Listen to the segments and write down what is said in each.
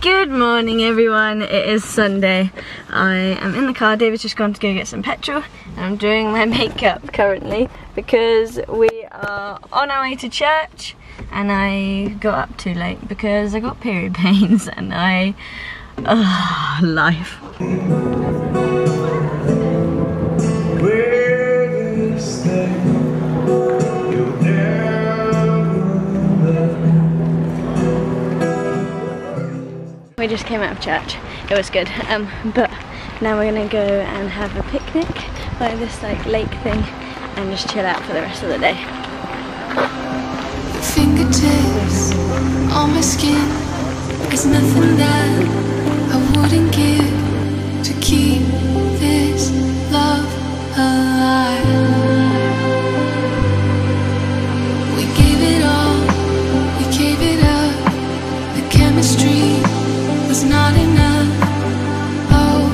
Good morning everyone, it is Sunday. I am in the car, David's just gone to go get some petrol and I'm doing my makeup currently because we are on our way to church and I got up too late because I got period pains and life. We just came out of church, it was good, but now we're gonna go and have a picnic by this like lake thing and just chill out for the rest of the day. Fingertips on my skin, there's nothing that I wouldn't give to keep this love alive. We gave it all, we gave it up, the chemistry was not enough. Oh,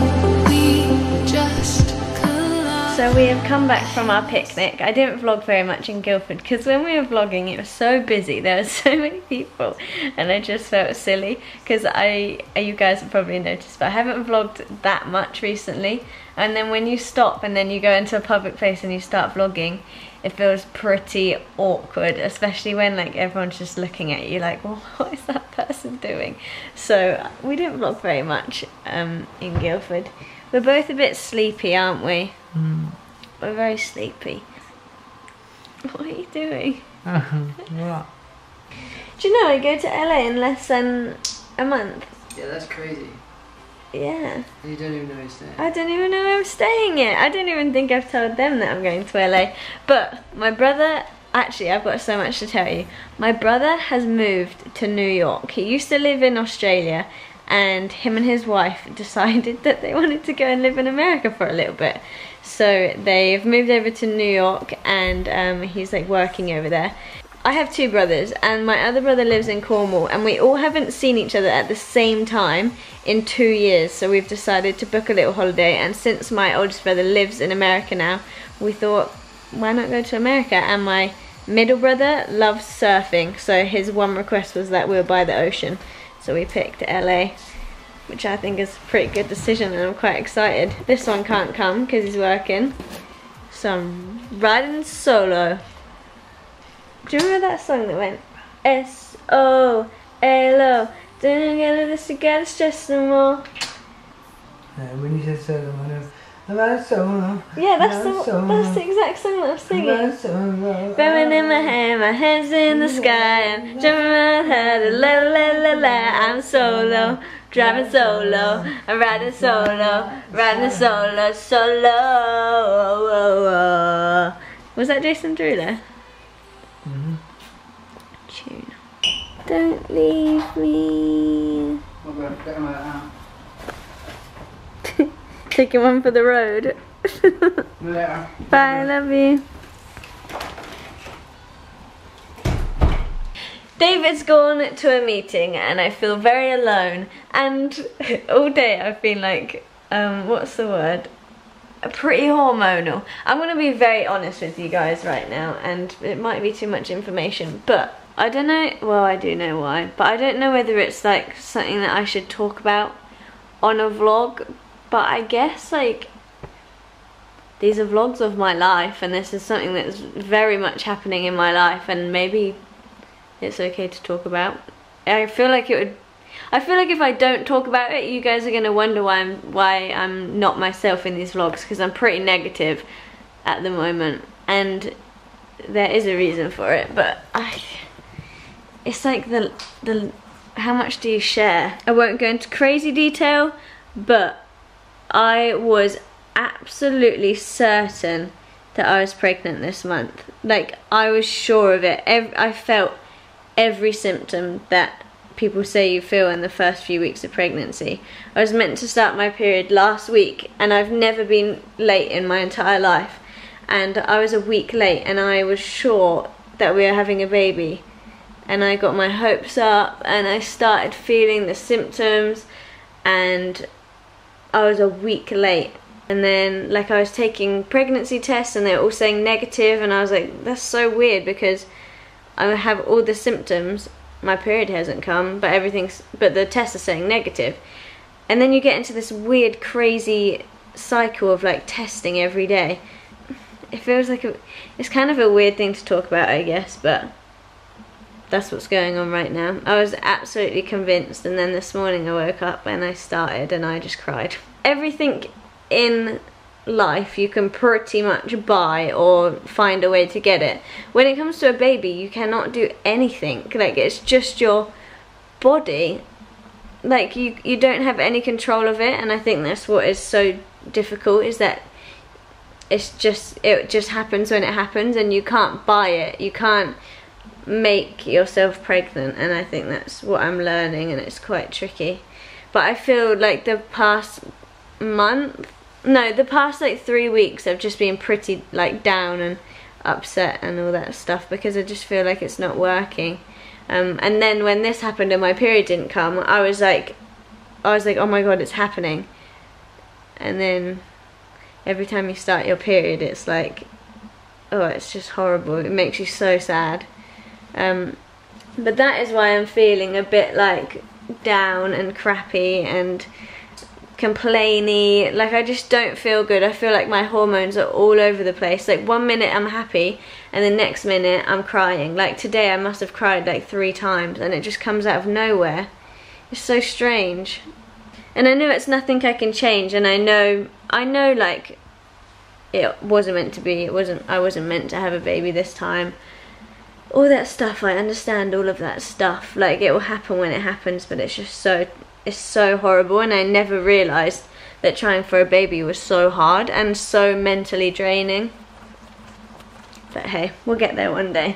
we just collided. So we have come back from our picnic. I didn't vlog very much in Guildford because when we were vlogging it was so busy, there were so many people and I just felt silly because you guys have probably noticed, but I haven't vlogged that much recently, and then when you stop and then you go into a public place and you start vlogging, it feels pretty awkward, especially when like everyone's just looking at you like, well, what is that person doing? So we didn't vlog very much in Guildford. We're both a bit sleepy, aren't we? We're very sleepy. What are you doing? What? Do you know I go to LA in less than a month? Yeah, that's crazy. Yeah. And you don't even know you're staying. I don't even know where I'm staying yet. I don't even think I've told them that I'm going to LA. But my brother, actually I've got so much to tell you. My brother has moved to New York. He used to live in Australia and him and his wife decided that they wanted to go and live in America for a little bit. So they've moved over to New York and he's like working over there. I have two brothers and my other brother lives in Cornwall and we all haven't seen each other at the same time in 2 years, so we've decided to book a little holiday, and since my oldest brother lives in America now, we thought why not go to America. And my middle brother loves surfing, so his one request was that we were by the ocean, so we picked LA, which I think is a pretty good decision and I'm quite excited. This one can't come because he's working, so I'm riding solo. Do you remember that song that went S-O-L-O, don't get this together, stress no more? When you said solo, I know. I'm out solo. Yeah, that's the exact song that I'm singing. Burning in my hand, my hands in the sky, I'm jumping around head, la la la la. I'm solo, driving solo, I'm riding solo, solo. Was that Jason Derulo? Tune. Don't leave me. Taking one for the road. Bye, love you. David's gone to a meeting and I feel very alone, and all day I've been like, what's the word? Pretty hormonal. I'm gonna be very honest with you guys right now, and it might be too much information, but I don't know, well I do know why, but I don't know whether it's like something that I should talk about on a vlog, but I guess like these are vlogs of my life and this is something that's very much happening in my life and maybe it's okay to talk about. I feel like if I don't talk about it, you guys are gonna wonder why I'm not myself in these vlogs, because I'm pretty negative at the moment, and there is a reason for it. But it's like the how much do you share? I won't go into crazy detail, but I was absolutely certain that I was pregnant this month. Like I was sure of it. I felt every symptom that people say you feel in the first few weeks of pregnancy. I was meant to start my period last week and I've never been late in my entire life, and I was a week late and I was sure that we were having a baby, and I got my hopes up and I started feeling the symptoms and I was a week late. And then like I was taking pregnancy tests and they were all saying negative, and I was like, that's so weird because I have all the symptoms my period hasn't come, but the tests are saying negative. And then you get into this weird, crazy cycle of like testing every day. It feels like it's kind of a weird thing to talk about, I guess, but that's what's going on right now. I was absolutely convinced, and then this morning I woke up and I started and I just cried. Everything in life you can pretty much buy or find a way to get it. When it comes to a baby, you cannot do anything. Like, it's just your body. Like, you don't have any control of it, and I think that's what is so difficult, is that it just happens when it happens, and you can't buy it. You can't make yourself pregnant, and I think that's what I'm learning, and it's quite tricky. But I feel like the past like 3 weeks I've just been pretty like down and upset and all that stuff, because I just feel like it's not working. And then when this happened and my period didn't come, I was like, oh my god, it's happening. And then every time you start your period, it's like, oh, it's just horrible. It makes you so sad. But that is why I'm feeling a bit like down and crappy and complainy. Like, I just don't feel good. I feel like my hormones are all over the place. Like, 1 minute I'm happy and the next minute I'm crying. Like, today I must have cried like 3 times, and it just comes out of nowhere. It's so strange. And I know it's nothing I can change, and I know like it wasn't meant to be. I wasn't meant to have a baby this time. All that stuff, I understand all of that stuff. Like, it will happen when it happens, but it's just it's so horrible, and I never realised that trying for a baby was so hard and so mentally draining. But hey, we'll get there one day.